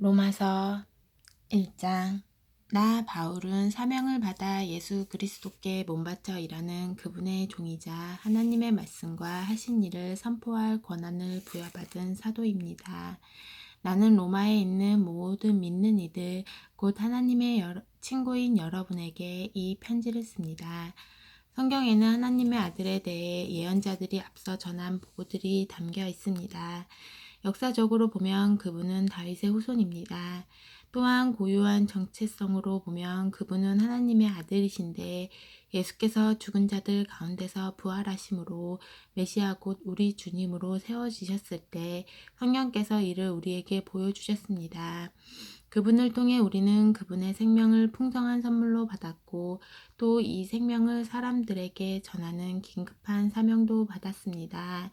로마서 1장. 나 바울은 사명을 받아 예수 그리스도께 몸바쳐 일하는 그분의 종이자 하나님의 말씀과 하신 일을 선포할 권한을 부여받은 사도입니다. 나는 로마에 있는 모든 믿는 이들, 곧 하나님의 친구인 여러분에게 이 편지를 씁니다. 성경에는 하나님의 아들에 대해 예언자들이 앞서 전한 보고들이 담겨 있습니다. 역사적으로 보면 그분은 다윗의 후손입니다. 또한 고유한 정체성으로 보면 그분은 하나님의 아들이신데 예수께서 죽은 자들 가운데서 부활하심으로 메시아 곧 우리 주님으로 세워지셨을 때 성령께서 이를 우리에게 보여주셨습니다. 그분을 통해 우리는 그분의 생명을 풍성한 선물로 받았고 또 이 생명을 사람들에게 전하는 긴급한 사명도 받았습니다.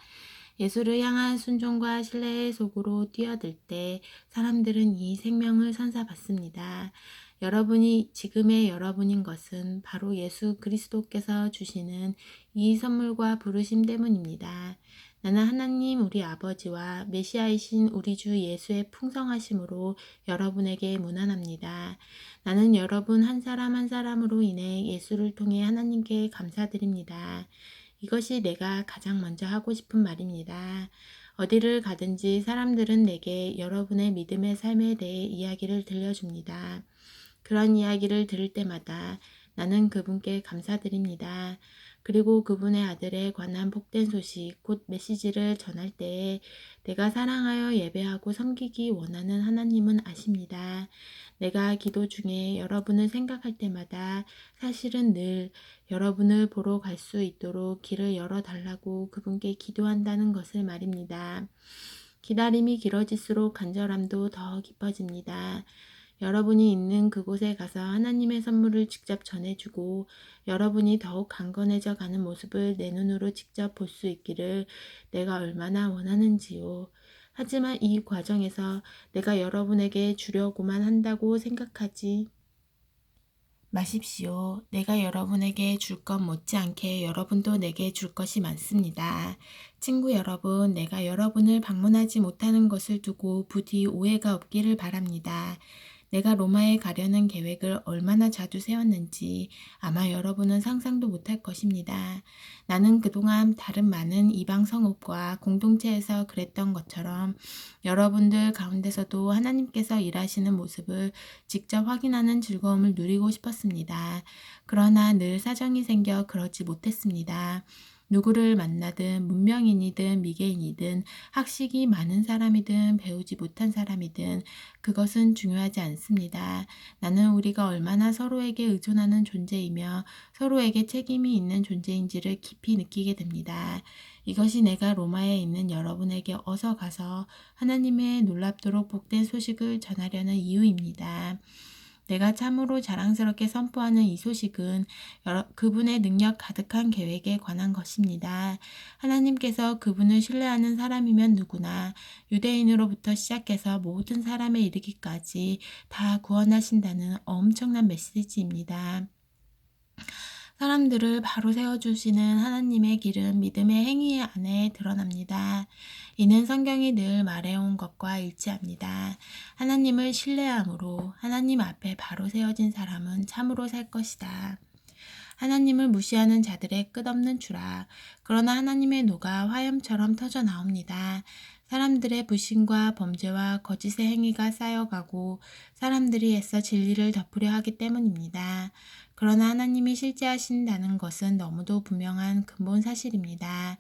예수를 향한 순종과 신뢰의 속으로 뛰어들 때 사람들은 이 생명을 선사받습니다. 여러분이 지금의 여러분인 것은 바로 예수 그리스도께서 주시는 이 선물과 부르심 때문입니다. 나는 하나님 우리 아버지와 메시아이신 우리 주 예수의 풍성하심으로 여러분에게 문안합니다. 나는 여러분 한 사람 한 사람으로 인해 예수를 통해 하나님께 감사드립니다. 이것이 내가 가장 먼저 하고 싶은 말입니다. 어디를 가든지 사람들은 내게 여러분의 믿음의 삶에 대해 이야기를 들려줍니다. 그런 이야기를 들을 때마다 나는 그분께 감사드립니다. 그리고 그분의 아들에 관한 복된 소식, 곧 메시지를 전할 때에 내가 사랑하여 예배하고 섬기기 원하는 하나님은 아십니다. 내가 기도 중에 여러분을 생각할 때마다 사실은 늘 여러분을 보러 갈 수 있도록 길을 열어달라고 그분께 기도한다는 것을 말입니다. 기다림이 길어질수록 간절함도 더 깊어집니다. 여러분이 있는 그곳에 가서 하나님의 선물을 직접 전해주고 여러분이 더욱 강건해져 가는 모습을 내 눈으로 직접 볼 수 있기를 내가 얼마나 원하는지요. 하지만 이 과정에서 내가 여러분에게 주려고만 한다고 생각하지 마십시오. 내가 여러분에게 줄 것 못지않게 여러분도 내게 줄 것이 많습니다. 친구 여러분, 내가 여러분을 방문하지 못하는 것을 두고 부디 오해가 없기를 바랍니다. 내가 로마에 가려는 계획을 얼마나 자주 세웠는지 아마 여러분은 상상도 못할 것입니다. 나는 그동안 다른 많은 이방 성읍과 공동체에서 그랬던 것처럼 여러분들 가운데서도 하나님께서 일하시는 모습을 직접 확인하는 즐거움을 누리고 싶었습니다. 그러나 늘 사정이 생겨 그러지 못했습니다. 누구를 만나든 문명인이든 미개인이든 학식이 많은 사람이든 배우지 못한 사람이든 그것은 중요하지 않습니다. 나는 우리가 얼마나 서로에게 의존하는 존재이며 서로에게 책임이 있는 존재인지를 깊이 느끼게 됩니다. 이것이 내가 로마에 있는 여러분에게 어서 가서 하나님의 놀랍도록 복된 소식을 전하려는 이유입니다. 내가 참으로 자랑스럽게 선포하는 이 소식은 그분의 능력 가득한 계획에 관한 것입니다. 하나님께서 그분을 신뢰하는 사람이면 누구나 유대인으로부터 시작해서 모든 사람에 이르기까지 다 구원하신다는 엄청난 메시지입니다. 사람들을 바로 세워주시는 하나님의 길은 믿음의 행위 안에 드러납니다. 이는 성경이 늘 말해온 것과 일치합니다. 하나님을 신뢰함으로 하나님 앞에 바로 세워진 사람은 참으로 살 것이다. 하나님을 무시하는 자들의 끝없는 추락. 그러나 하나님의 노가 화염처럼 터져 나옵니다. 사람들의 불신과 범죄와 거짓의 행위가 쌓여가고 사람들이 애써 진리를 덮으려 하기 때문입니다. 그러나 하나님이 실제하신다는 것은 너무도 분명한 근본 사실입니다.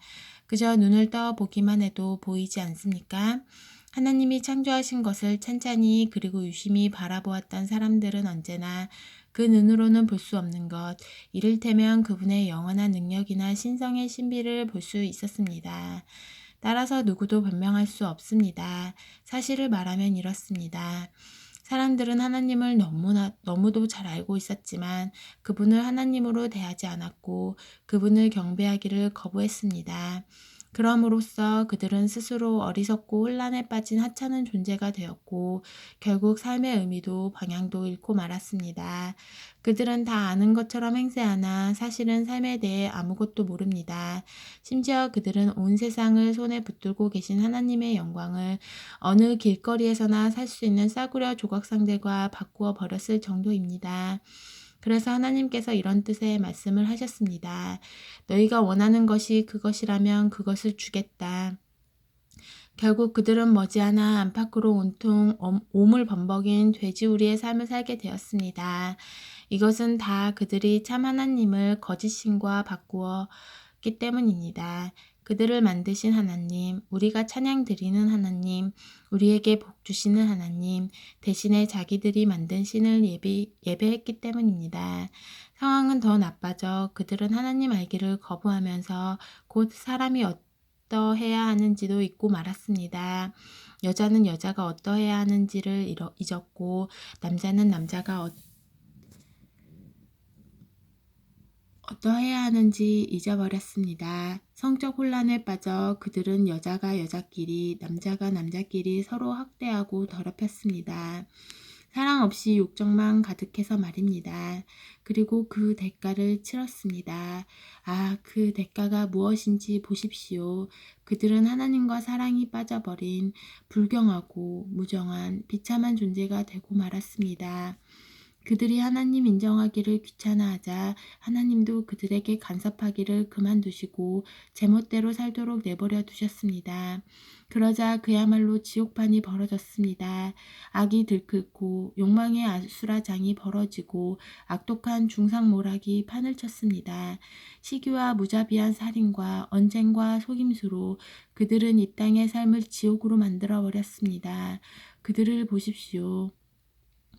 그저 눈을 떠 보기만 해도 보이지 않습니까? 하나님이 창조하신 것을 찬찬히 그리고 유심히 바라보았던 사람들은 언제나 그 눈으로는 볼 수 없는 것, 이를테면 그분의 영원한 능력이나 신성의 신비를 볼 수 있었습니다. 따라서 누구도 변명할 수 없습니다. 사실을 말하면 이렇습니다. 사람들은 하나님을 너무도 잘 알고 있었지만 그분을 하나님으로 대하지 않았고 그분을 경배하기를 거부했습니다. 그럼으로써 그들은 스스로 어리석고 혼란에 빠진 하찮은 존재가 되었고 결국 삶의 의미도 방향도 잃고 말았습니다. 그들은 다 아는 것처럼 행세하나 사실은 삶에 대해 아무것도 모릅니다. 심지어 그들은 온 세상을 손에 붙들고 계신 하나님의 영광을 어느 길거리에서나 살 수 있는 싸구려 조각상들과 바꾸어 버렸을 정도입니다. 그래서 하나님께서 이런 뜻의 말씀을 하셨습니다. 너희가 원하는 것이 그것이라면 그것을 주겠다. 결국 그들은 머지않아 안팎으로 온통 오물범벅인 돼지우리의 삶을 살게 되었습니다. 이것은 다 그들이 참 하나님을 거짓신과 바꾸었기 때문입니다. 그들을 만드신 하나님, 우리가 찬양 드리는 하나님, 우리에게 복 주시는 하나님, 대신에 자기들이 만든 신을 예배했기 때문입니다. 상황은 더 나빠져 그들은 하나님 알기를 거부하면서 곧 사람이 어떠해야 하는지도 잊고 말았습니다. 여자는 여자가 어떠해야 하는지를 잊었고 남자는 남자가 어떠해야 하는지 잊어버렸습니다. 성적 혼란에 빠져 그들은 여자가 여자끼리, 남자가 남자끼리 서로 학대하고 더럽혔습니다. 사랑 없이 욕정만 가득해서 말입니다. 그리고 그 대가를 치렀습니다. 아, 그 대가가 무엇인지 보십시오. 그들은 하나님과 사랑이 빠져버린 불경하고 무정한 비참한 존재가 되고 말았습니다. 그들이 하나님 인정하기를 귀찮아하자 하나님도 그들에게 간섭하기를 그만두시고 제멋대로 살도록 내버려 두셨습니다. 그러자 그야말로 지옥판이 벌어졌습니다. 악이 들끓고 욕망의 아수라장이 벌어지고 악독한 중상모략이 판을 쳤습니다. 시기와 무자비한 살인과 언쟁과 속임수로 그들은 이 땅의 삶을 지옥으로 만들어버렸습니다. 그들을 보십시오.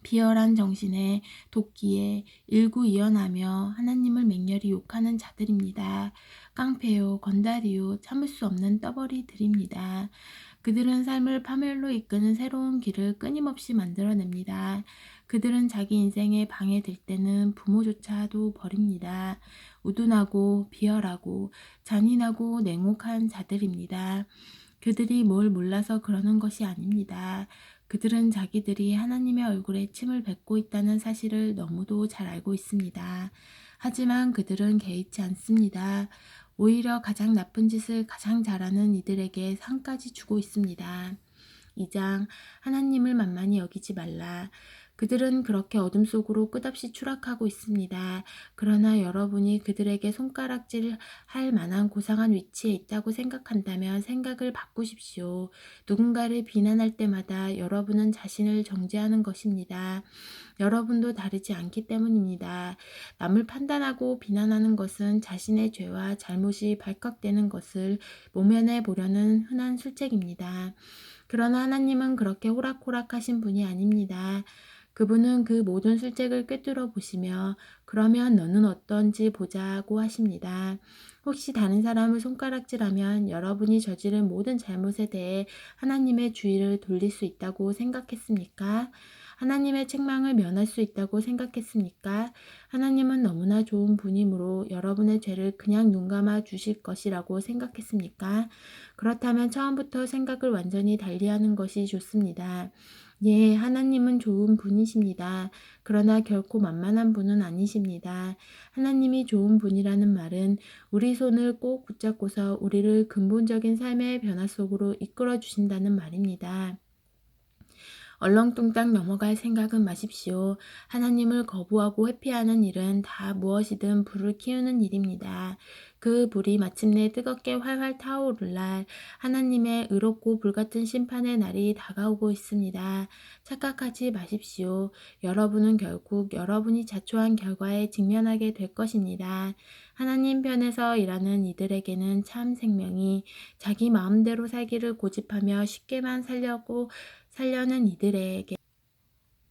비열한 정신에 도끼에 일구이연하며 하나님을 맹렬히 욕하는 자들입니다. 깡패요, 건달이요, 참을 수 없는 떠벌이들입니다. 그들은 삶을 파멸로 이끄는 새로운 길을 끊임없이 만들어냅니다. 그들은 자기 인생에 방해될 때는 부모조차도 버립니다. 우둔하고 비열하고 잔인하고 냉혹한 자들입니다. 그들이 뭘 몰라서 그러는 것이 아닙니다. 그들은 자기들이 하나님의 얼굴에 침을 뱉고 있다는 사실을 너무도 잘 알고 있습니다. 하지만 그들은 개의치 않습니다. 오히려 가장 나쁜 짓을 가장 잘하는 이들에게 상까지 주고 있습니다. 2장 하나님을 만만히 여기지 말라. 그들은 그렇게 어둠 속으로 끝없이 추락하고 있습니다. 그러나 여러분이 그들에게 손가락질 할 만한 고상한 위치에 있다고 생각한다면 생각을 바꾸십시오. 누군가를 비난할 때마다 여러분은 자신을 정죄하는 것입니다. 여러분도 다르지 않기 때문입니다. 남을 판단하고 비난하는 것은 자신의 죄와 잘못이 발각되는 것을 모면해 보려는 흔한 술책입니다. 그러나 하나님은 그렇게 호락호락하신 분이 아닙니다. 그분은 그 모든 술책을 꿰뚫어 보시며 그러면 너는 어떤지 보자고 하십니다. 혹시 다른 사람을 손가락질하면 여러분이 저지른 모든 잘못에 대해 하나님의 주의를 돌릴 수 있다고 생각했습니까? 하나님의 책망을 면할 수 있다고 생각했습니까? 하나님은 너무나 좋은 분이므로 여러분의 죄를 그냥 눈감아 주실 것이라고 생각했습니까? 그렇다면 처음부터 생각을 완전히 달리하는 것이 좋습니다. 예, 하나님은 좋은 분이십니다. 그러나 결코 만만한 분은 아니십니다. 하나님이 좋은 분이라는 말은 우리 손을 꼭 붙잡고서 우리를 근본적인 삶의 변화 속으로 이끌어 주신다는 말입니다. 얼렁뚱땅 넘어갈 생각은 마십시오. 하나님을 거부하고 회피하는 일은 다 무엇이든 불을 키우는 일입니다. 그 불이 마침내 뜨겁게 활활 타오를 날 하나님의 의롭고 불같은 심판의 날이 다가오고 있습니다. 착각하지 마십시오. 여러분은 결국 여러분이 자초한 결과에 직면하게 될 것입니다. 하나님 편에서 일하는 이들에게는 참 생명이 자기 마음대로 살기를 고집하며 쉽게만 살려는 이들에게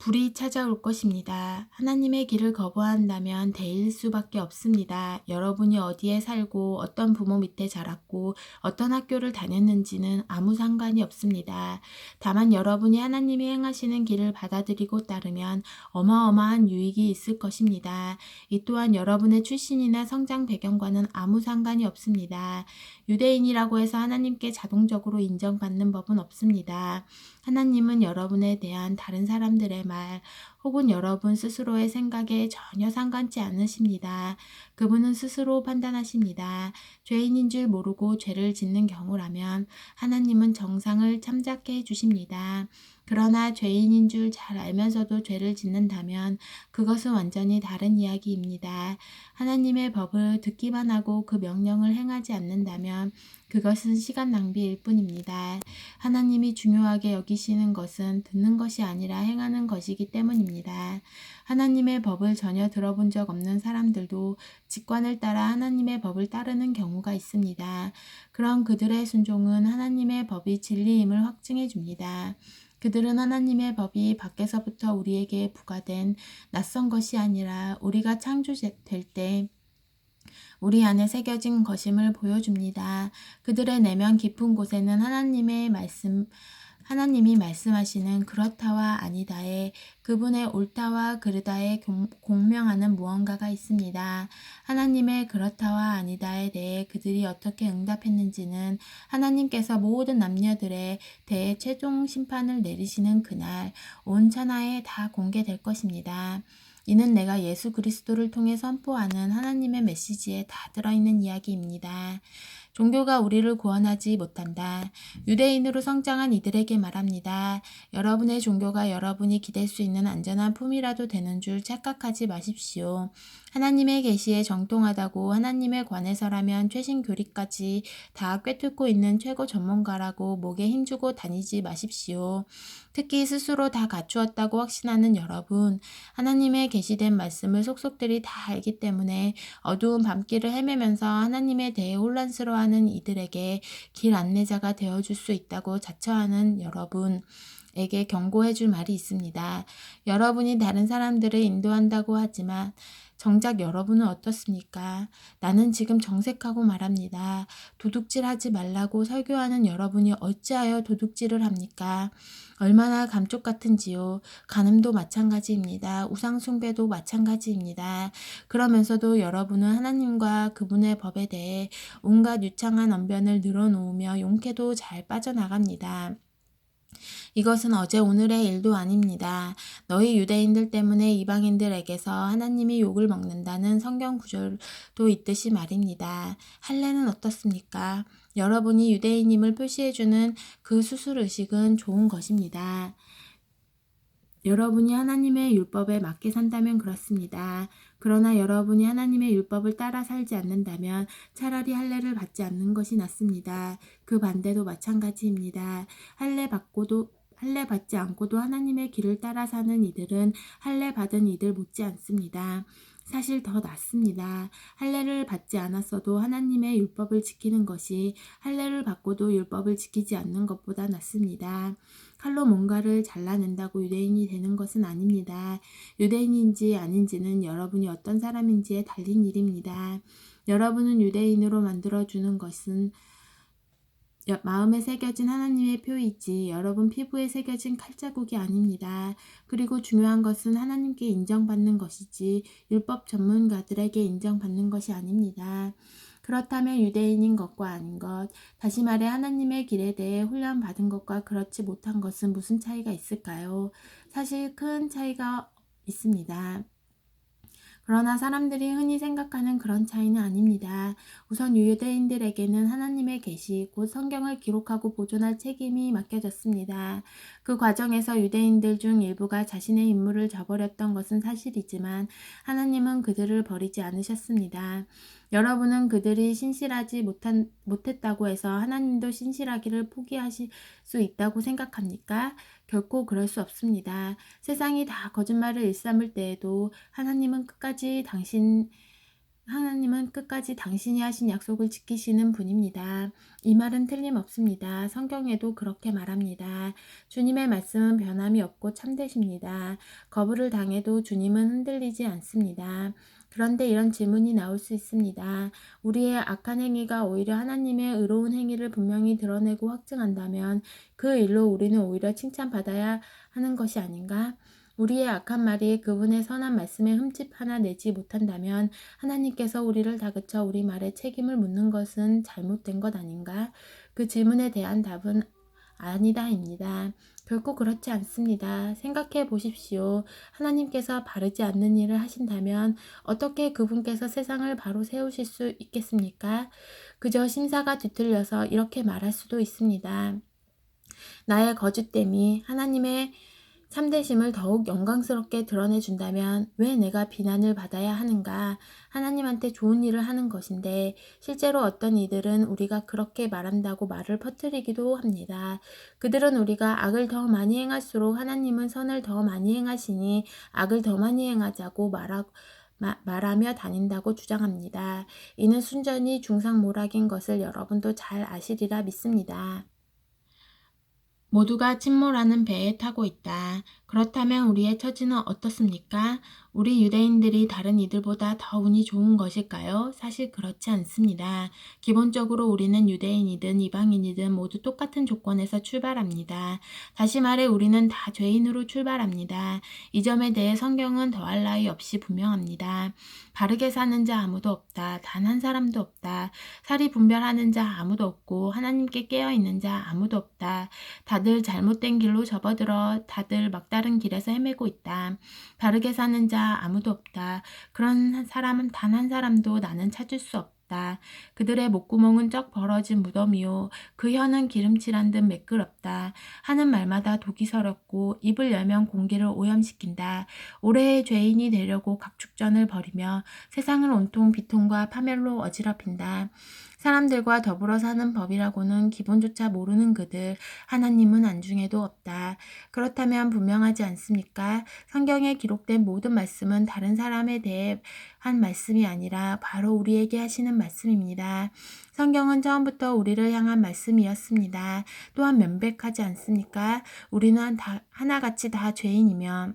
불이 찾아올 것입니다. 하나님의 길을 거부한다면 대일 수밖에 없습니다. 여러분이 어디에 살고 어떤 부모 밑에 자랐고 어떤 학교를 다녔는지는 아무 상관이 없습니다. 다만 여러분이 하나님이 행하시는 길을 받아들이고 따르면 어마어마한 유익이 있을 것입니다. 이 또한 여러분의 출신이나 성장 배경과는 아무 상관이 없습니다. 유대인이라고 해서 하나님께 자동적으로 인정받는 법은 없습니다. 하나님은 여러분에 대한 다른 사람들의 말 혹은 여러분 스스로의 생각에 전혀 상관치 않으십니다. 그분은 스스로 판단하십니다. 죄인인 줄 모르고 죄를 짓는 경우라면 하나님은 정상을 참작해 주십니다. 그러나 죄인인 줄 잘 알면서도 죄를 짓는다면 그것은 완전히 다른 이야기입니다. 하나님의 법을 듣기만 하고 그 명령을 행하지 않는다면 그것은 시간 낭비일 뿐입니다. 하나님이 중요하게 여기시는 것은 듣는 것이 아니라 행하는 것이기 때문입니다. 하나님의 법을 전혀 들어본 적 없는 사람들도 직관을 따라 하나님의 법을 따르는 경우가 있습니다. 그런 그들의 순종은 하나님의 법이 진리임을 확증해 줍니다. 그들은 하나님의 법이 밖에서부터 우리에게 부과된 낯선 것이 아니라 우리가 창조될 때 우리 안에 새겨진 것임을 보여줍니다. 그들의 내면 깊은 곳에는 하나님이 말씀하시는 그렇다와 아니다에 그분의 옳다와 그르다에 공명하는 무언가가 있습니다. 하나님의 그렇다와 아니다에 대해 그들이 어떻게 응답했는지는 하나님께서 모든 남녀들에 대해 최종 심판을 내리시는 그날 온 천하에 다 공개될 것입니다. 이는 내가 예수 그리스도를 통해 선포하는 하나님의 메시지에 다 들어있는 이야기입니다. 종교가 우리를 구원하지 못한다. 유대인으로 성장한 이들에게 말합니다. 여러분의 종교가 여러분이 기댈 수 있는 안전한 품이라도 되는 줄 착각하지 마십시오. 하나님의 계시에 정통하다고 하나님에 관해서라면 최신 교리까지 다 꿰뚫고 있는 최고 전문가라고 목에 힘주고 다니지 마십시오. 특히 스스로 다 갖추었다고 확신하는 여러분, 하나님의 계시된 말씀을 속속들이 다 알기 때문에 어두운 밤길을 헤매면서 하나님에 대해 혼란스러워하는 이들에게 길 안내자가 되어줄 수 있다고 자처하는 여러분에게 경고해 줄 말이 있습니다. 여러분이 다른 사람들을 인도한다고 하지만 정작 여러분은 어떻습니까? 나는 지금 정색하고 말합니다. 도둑질하지 말라고 설교하는 여러분이 어찌하여 도둑질을 합니까? 얼마나 감쪽 같은지요. 간음도 마찬가지입니다. 우상숭배도 마찬가지입니다. 그러면서도 여러분은 하나님과 그분의 법에 대해 온갖 유창한 언변을 늘어놓으며 용케도 잘 빠져나갑니다. 이것은 어제 오늘의 일도 아닙니다. 너희 유대인들 때문에 이방인들에게서 하나님이 욕을 먹는다는 성경 구절도 있듯이 말입니다. 할례는 어떻습니까? 여러분이 유대인임을 표시해주는 그 수술의식은 좋은 것입니다. 여러분이 하나님의 율법에 맞게 산다면 그렇습니다. 그러나 여러분이 하나님의 율법을 따라 살지 않는다면 차라리 할례를 받지 않는 것이 낫습니다. 그 반대도 마찬가지입니다. 할례 받지 않고도 하나님의 길을 따라 사는 이들은 할례 받은 이들 못지 않습니다. 사실 더 낫습니다. 할례를 받지 않았어도 하나님의 율법을 지키는 것이 할례를 받고도 율법을 지키지 않는 것보다 낫습니다. 칼로 뭔가를 잘라낸다고 유대인이 되는 것은 아닙니다. 유대인인지 아닌지는 여러분이 어떤 사람인지에 달린 일입니다. 여러분은 유대인으로 만들어주는 것은 마음에 새겨진 하나님의 표이지 여러분 피부에 새겨진 칼자국이 아닙니다. 그리고 중요한 것은 하나님께 인정받는 것이지 율법 전문가들에게 인정받는 것이 아닙니다. 그렇다면 유대인인 것과 아닌 것, 다시 말해 하나님의 길에 대해 훈련받은 것과 그렇지 못한 것은 무슨 차이가 있을까요? 사실 큰 차이가 있습니다. 그러나 사람들이 흔히 생각하는 그런 차이는 아닙니다. 우선 유대인들에게는 하나님의 계시, 곧 성경을 기록하고 보존할 책임이 맡겨졌습니다. 그 과정에서 유대인들 중 일부가 자신의 임무를 저버렸던 것은 사실이지만 하나님은 그들을 버리지 않으셨습니다. 여러분은 그들이 신실하지 못했다고 해서 하나님도 신실하기를 포기하실 수 있다고 생각합니까? 결코 그럴 수 없습니다. 세상이 다 거짓말을 일삼을 때에도 하나님은 끝까지 당신이 하신 약속을 지키시는 분입니다. 이 말은 틀림없습니다. 성경에도 그렇게 말합니다. 주님의 말씀은 변함이 없고 참되십니다. 거부를 당해도 주님은 흔들리지 않습니다. 그런데 이런 질문이 나올 수 있습니다. 우리의 악한 행위가 오히려 하나님의 의로운 행위를 분명히 드러내고 확증한다면 그 일로 우리는 오히려 칭찬받아야 하는 것이 아닌가? 우리의 악한 말이 그분의 선한 말씀에 흠집 하나 내지 못한다면 하나님께서 우리를 다그쳐 우리 말에 책임을 묻는 것은 잘못된 것 아닌가? 그 질문에 대한 답은 아니다입니다. 결코 그렇지 않습니다. 생각해 보십시오. 하나님께서 바르지 않는 일을 하신다면 어떻게 그분께서 세상을 바로 세우실 수 있겠습니까? 그저 심사가 뒤틀려서 이렇게 말할 수도 있습니다. 나의 거짓됨이 하나님의 참되심을 더욱 영광스럽게 드러내준다면 왜 내가 비난을 받아야 하는가? 하나님한테 좋은 일을 하는 것인데 실제로 어떤 이들은 우리가 그렇게 말한다고 말을 퍼뜨리기도 합니다. 그들은 우리가 악을 더 많이 행할수록 하나님은 선을 더 많이 행하시니 악을 더 많이 행하자고 말하며 다닌다고 주장합니다. 이는 순전히 중상모략인 것을 여러분도 잘 아시리라 믿습니다. 모두가 침몰하는 배에 타고 있다. 그렇다면 우리의 처지는 어떻습니까? 우리 유대인들이 다른 이들보다 더 운이 좋은 것일까요? 사실 그렇지 않습니다. 기본적으로 우리는 유대인이든 이방인이든 모두 똑같은 조건에서 출발합니다. 다시 말해 우리는 다 죄인으로 출발합니다. 이 점에 대해 성경은 더할 나위 없이 분명합니다. 바르게 사는 자 아무도 없다. 단 한 사람도 없다. 살이 분별하는 자 아무도 없고 하나님께 깨어있는 자 아무도 없다. 다들 잘못된 길로 접어들어 다들 막다른 길에서 헤매고 있다. 바르게 사는 자 아무도 없다. 그런 사람은 단 한 사람도 나는 찾을 수 없다. 그들의 목구멍은 쩍 벌어진 무덤이요. 그 혀는 기름칠한 듯 매끄럽다. 하는 말마다 독이 서럽고 입을 열면 공기를 오염시킨다. 올해의 죄인이 되려고 각축전을 벌이며 세상을 온통 비통과 파멸로 어지럽힌다. 사람들과 더불어 사는 법이라고는 기본조차 모르는 그들, 하나님은 안중에도 없다. 그렇다면 분명하지 않습니까? 성경에 기록된 모든 말씀은 다른 사람에 대해 한 말씀이 아니라 바로 우리에게 하시는 말씀입니다. 성경은 처음부터 우리를 향한 말씀이었습니다. 또한 명백하지 않습니까? 우리는 다 하나같이 다 죄인이며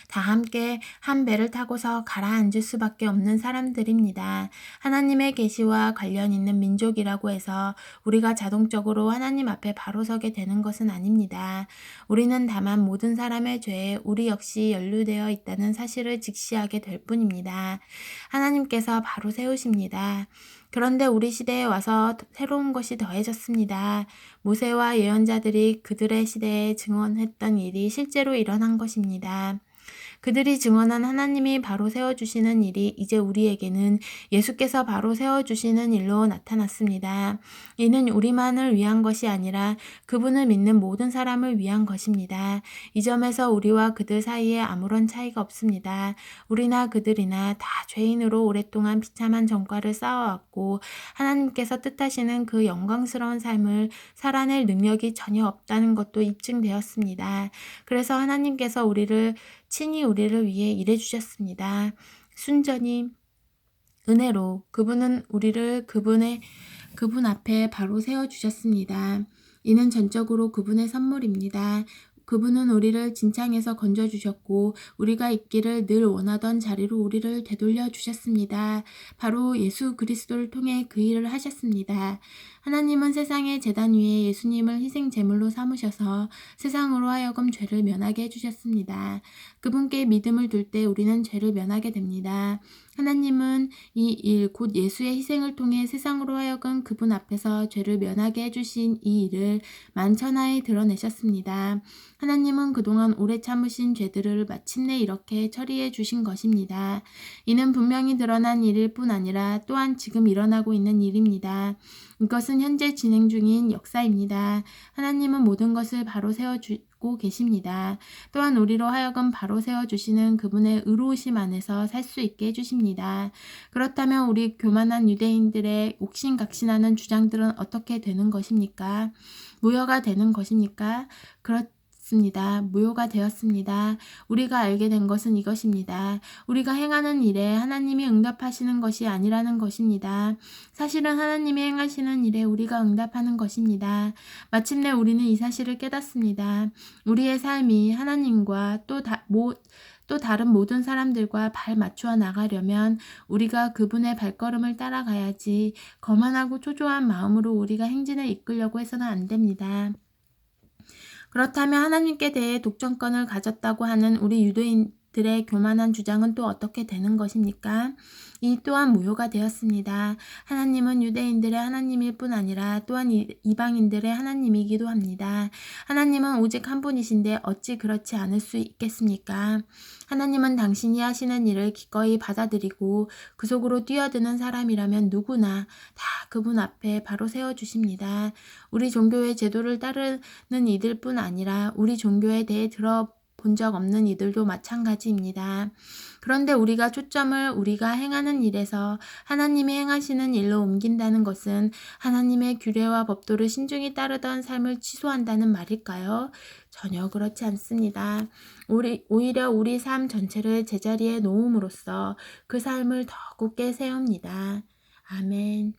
다 함께 한 배를 타고서 가라앉을 수밖에 없는 사람들입니다. 하나님의 계시와 관련 있는 민족이라고 해서 우리가 자동적으로 하나님 앞에 바로 서게 되는 것은 아닙니다. 우리는 다만 모든 사람의 죄에 우리 역시 연루되어 있다는 사실을 직시하게 될 뿐입니다. 하나님께서 바로 세우십니다. 그런데 우리 시대에 와서 새로운 것이 더해졌습니다. 모세와 예언자들이 그들의 시대에 증언했던 일이 실제로 일어난 것입니다. 그들이 증언한 하나님이 바로 세워주시는 일이 이제 우리에게는 예수께서 바로 세워주시는 일로 나타났습니다. 이는 우리만을 위한 것이 아니라 그분을 믿는 모든 사람을 위한 것입니다. 이 점에서 우리와 그들 사이에 아무런 차이가 없습니다. 우리나 그들이나 다 죄인으로 오랫동안 비참한 전과를 쌓아왔고 하나님께서 뜻하시는 그 영광스러운 삶을 살아낼 능력이 전혀 없다는 것도 입증되었습니다. 그래서 하나님께서 친히 우리를 위해 일해주셨습니다. 순전히 은혜로 그분은 우리를 그분 앞에 바로 세워주셨습니다. 이는 전적으로 그분의 선물입니다. 그분은 우리를 진창에서 건져주셨고 우리가 있기를 늘 원하던 자리로 우리를 되돌려 주셨습니다. 바로 예수 그리스도를 통해 그 일을 하셨습니다. 하나님은 세상의 제단 위에 예수님을 희생 제물로 삼으셔서 세상으로 하여금 죄를 면하게 해주셨습니다. 그분께 믿음을 둘 때 우리는 죄를 면하게 됩니다. 하나님은 이 일, 곧 예수의 희생을 통해 세상으로 하여금 그분 앞에서 죄를 면하게 해주신 이 일을 만천하에 드러내셨습니다. 하나님은 그동안 오래 참으신 죄들을 마침내 이렇게 처리해 주신 것입니다. 이는 분명히 드러난 일일 뿐 아니라 또한 지금 일어나고 있는 일입니다. 이것은 현재 진행 중인 역사입니다. 하나님은 모든 것을 바로 세워주고 계십니다. 또한 우리로 하여금 바로 세워주시는 그분의 의로우심 안에서 살 수 있게 해주십니다. 그렇다면 우리 교만한 유대인들의 옥신각신하는 주장들은 어떻게 되는 것입니까? 무효가 되는 것입니까? 무효가 되었습니다. 우리가 알게 된 것은 이것입니다. 우리가 행하는 일에 하나님이 응답하시는 것이 아니라는 것입니다. 사실은 하나님이 행하시는 일에 우리가 응답하는 것입니다. 마침내 우리는 이 사실을 깨닫습니다. 우리의 삶이 하나님과 또 다른 모든 사람들과 발 맞추어 나가려면 우리가 그분의 발걸음을 따라가야지 거만하고 초조한 마음으로 우리가 행진을 이끌려고 해서는 안 됩니다. 그렇다면 하나님께 대해 독점권을 가졌다고 하는 우리 유대인들의 교만한 주장은 또 어떻게 되는 것입니까? 이 또한 무효가 되었습니다. 하나님은 유대인들의 하나님일 뿐 아니라 또한 이방인들의 하나님이기도 합니다. 하나님은 오직 한 분이신데 어찌 그렇지 않을 수 있겠습니까? 하나님은 당신이 하시는 일을 기꺼이 받아들이고 그 속으로 뛰어드는 사람이라면 누구나 다 그분 앞에 바로 세워주십니다. 우리 종교의 제도를 따르는 이들뿐 아니라 우리 종교에 대해 들어본 적 없는 이들도 마찬가지입니다. 그런데 우리가 초점을 우리가 행하는 일에서 하나님이 행하시는 일로 옮긴다는 것은 하나님의 규례와 법도를 신중히 따르던 삶을 취소한다는 말일까요? 전혀 그렇지 않습니다. 오히려 우리 삶 전체를 제자리에 놓음으로써 그 삶을 더 굳게 세웁니다. 아멘.